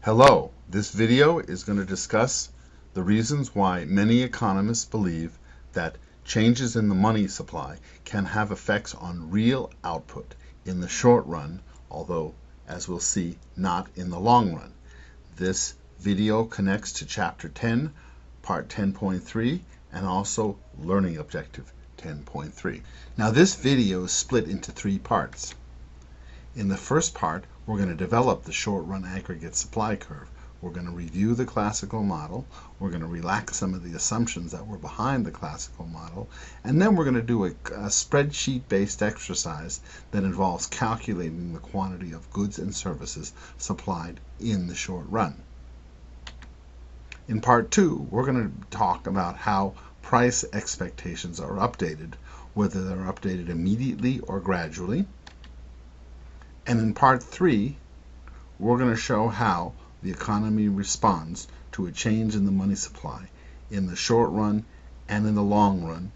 Hello, this video is going to discuss the reasons why many economists believe that changes in the money supply can have effects on real output in the short run, although, as we'll see, not in the long run. This video connects to Chapter 10, Part 10.3, and also Learning Objective 10.3. Now this video is split into three parts. In the first part, we're going to develop the short-run aggregate supply curve. We're going to review the classical model. We're going to relax some of the assumptions that were behind the classical model. And then we're going to do a spreadsheet-based exercise that involves calculating the quantity of goods and services supplied in the short run. In part 2, we're going to talk about how price expectations are updated, whether they're updated immediately or gradually. And in part 3, we're going to show how the economy responds to a change in the money supply in the short run and in the long run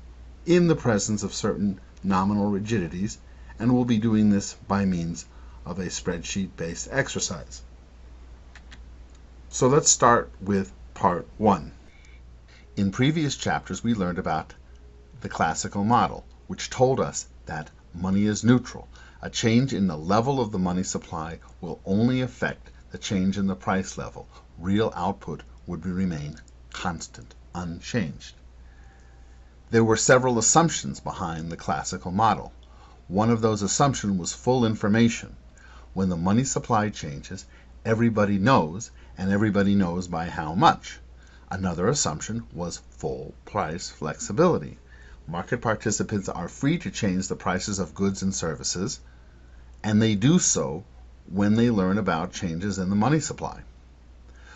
in the presence of certain nominal rigidities, and we'll be doing this by means of a spreadsheet-based exercise. So let's start with part 1. In previous chapters, we learned about the classical model, which told us that money is neutral. A change in the level of the money supply will only affect the change in the price level. Real output would remain constant, unchanged. There were several assumptions behind the classical model. One of those assumptions was full information. When the money supply changes, everybody knows, and everybody knows by how much. Another assumption was full price flexibility. Market participants are free to change the prices of goods and services, and they do so when they learn about changes in the money supply.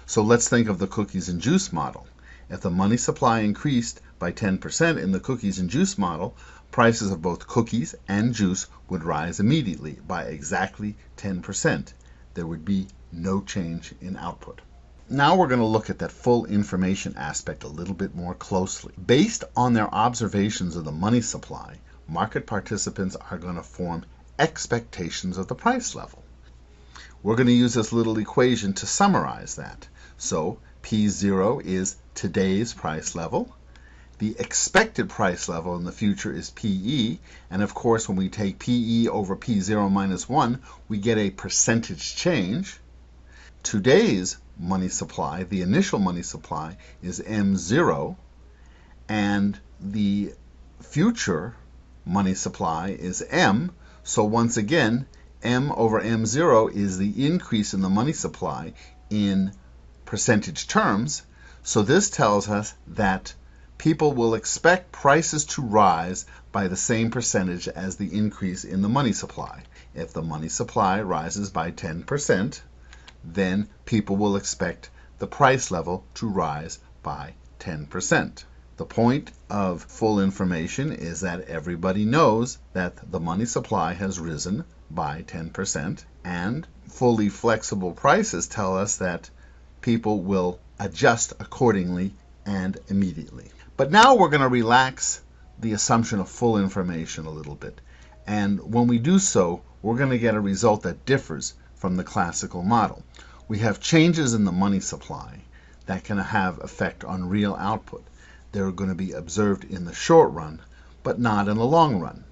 So let's think of the cookies and juice model. If the money supply increased by 10% in the cookies and juice model, prices of both cookies and juice would rise immediately by exactly 10%. There would be no change in output. Now we're going to look at that full information aspect a little bit more closely. Based on their observations of the money supply, market participants are going to form expectations of the price level. We're going to use this little equation to summarize that. So P0 is today's price level. The expected price level in the future is PE, and of course when we take PE over P0 minus 1, we get a percentage change. Today's money supply, the initial money supply, is M0, and the future money supply is M. So once again, M over M0 is the increase in the money supply in percentage terms. So this tells us that people will expect prices to rise by the same percentage as the increase in the money supply. If the money supply rises by 10%, then people will expect the price level to rise by 10%. The point of full information is that everybody knows that the money supply has risen by 10%, and fully flexible prices tell us that people will adjust accordingly and immediately. But now we're going to relax the assumption of full information a little bit, and when we do so, we're going to get a result that differs from the classical model. We have changes in the money supply that can have effect on real output. They're going to be observed in the short run, but not in the long run.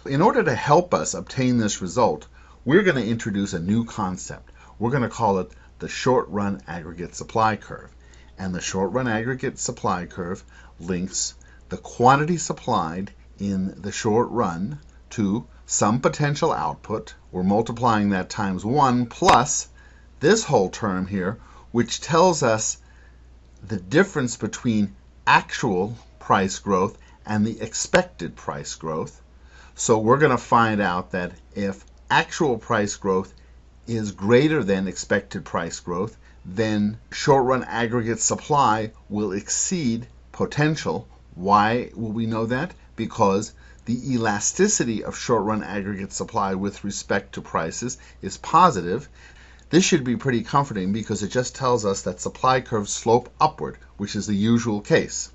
In order to help us obtain this result, we're going to introduce a new concept. We're going to call it the short-run aggregate supply curve. And the short-run aggregate supply curve links the quantity supplied in the short run to some potential output. We're multiplying that times 1 plus this whole term here, which tells us the difference between actual price growth and the expected price growth. So we're going to find out that if actual price growth is greater than expected price growth, then short-run aggregate supply will exceed potential. Why will we know that? Because the elasticity of short-run aggregate supply with respect to prices is positive. This should be pretty comforting because it just tells us that supply curves slope upward, which is the usual case.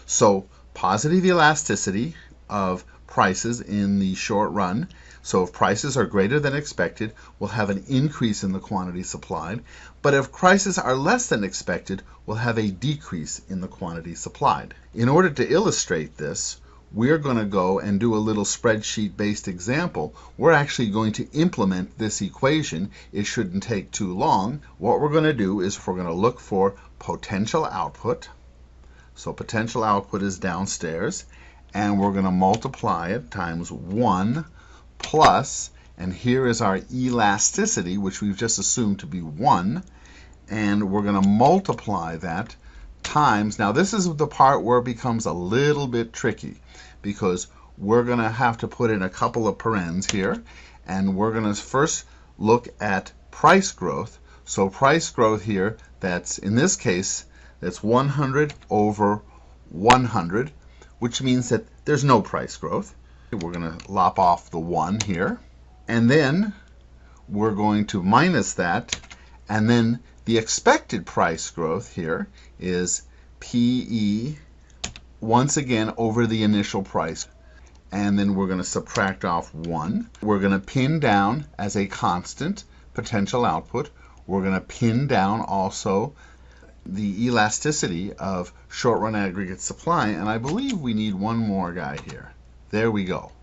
So positive elasticity of prices in the short run So if prices are greater than expected, we'll have an increase in the quantity supplied. But if prices are less than expected, we'll have a decrease in the quantity supplied. In order to illustrate this, we're going to go and do a little spreadsheet-based example. We're actually going to implement this equation. It shouldn't take too long. What we're going to do is we're going to look for potential output. So potential output is downstairs, and we're going to multiply it times 1 plus, and here is our elasticity, which we've just assumed to be 1, and we're going to multiply that times, now this is the part where it becomes a little bit tricky, because we're going to have to put in a couple of parens here, and we're going to first look at price growth. So price growth here, that's in this case, that's 100 over 100, which means that there's no price growth. We're going to lop off the 1 here, and then we're going to minus that, and then the expected price growth here is PE once again over the initial price, and then we're going to subtract off 1. We're going to pin down as a constant potential output. We're going to pin down also the elasticity of short-run aggregate supply, and I believe we need one more guy here. There we go.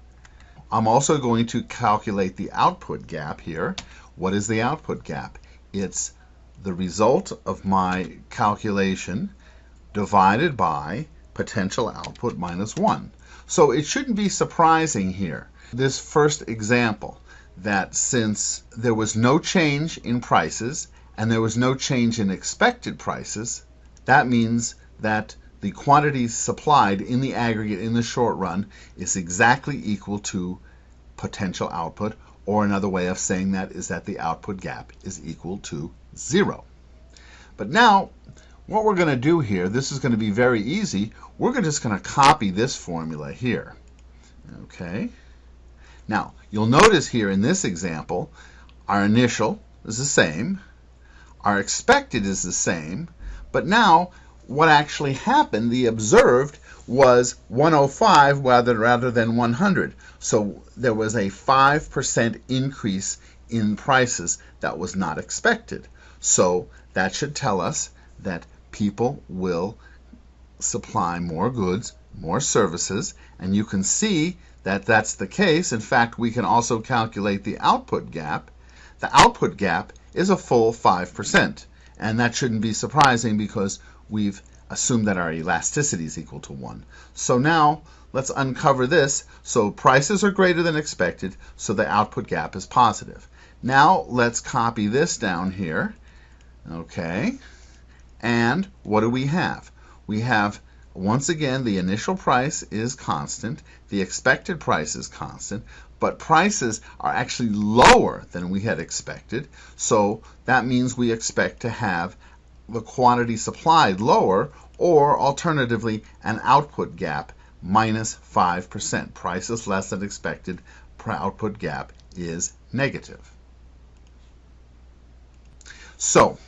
I'm also going to calculate the output gap here. What is the output gap? It's the result of my calculation divided by potential output minus 1. So it shouldn't be surprising here, this first example, that since there was no change in prices and there was no change in expected prices, that means that the quantity supplied in the aggregate in the short run is exactly equal to potential output, or another way of saying that is that the output gap is equal to 0. But now, what we're going to do here, this is going to be very easy. We're just going to copy this formula here. Okay. Now, you'll notice here in this example, our initial is the same, our expected is the same, but now what actually happened, the observed, was 105 rather than 100. So there was a 5% increase in prices that was not expected. So that should tell us that people will supply more goods, more services, and you can see that that's the case. In fact, we can also calculate the output gap. The output gap is a full 5%, and that shouldn't be surprising because we've assumed that our elasticity is equal to 1. So now let's uncover this. So prices are greater than expected, so the output gap is positive. Now let's copy this down here. Okay. And what do we have? We have, once again, the initial price is constant, the expected price is constant, but prices are actually lower than we had expected. So that means we expect to have the quantity supplied lower, or alternatively, an output gap minus 5%. Price is less than expected, output gap is negative. So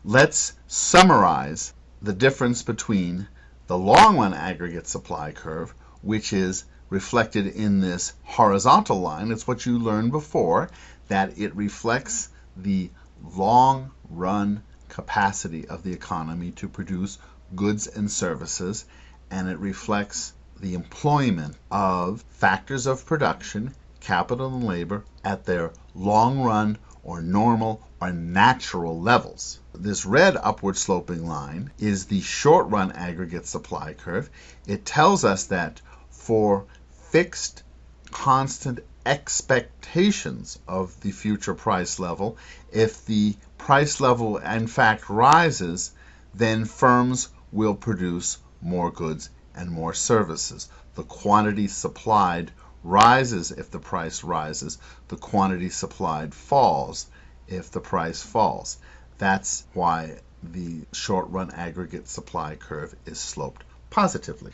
let's summarize the difference between the long-run aggregate supply curve, which is reflected in this horizontal line. It's what you learned before, that it reflects the long-run capacity of the economy to produce goods and services, and it reflects the employment of factors of production, capital and labor, at their long-run or normal or natural levels. This red upward sloping line is the short-run aggregate supply curve. It tells us that for fixed, constant expectations of the future price level, if the price level in fact rises, then firms will produce more goods and more services. The quantity supplied rises if the price rises. The quantity supplied falls if the price falls. That's why the short-run aggregate supply curve is sloped positively.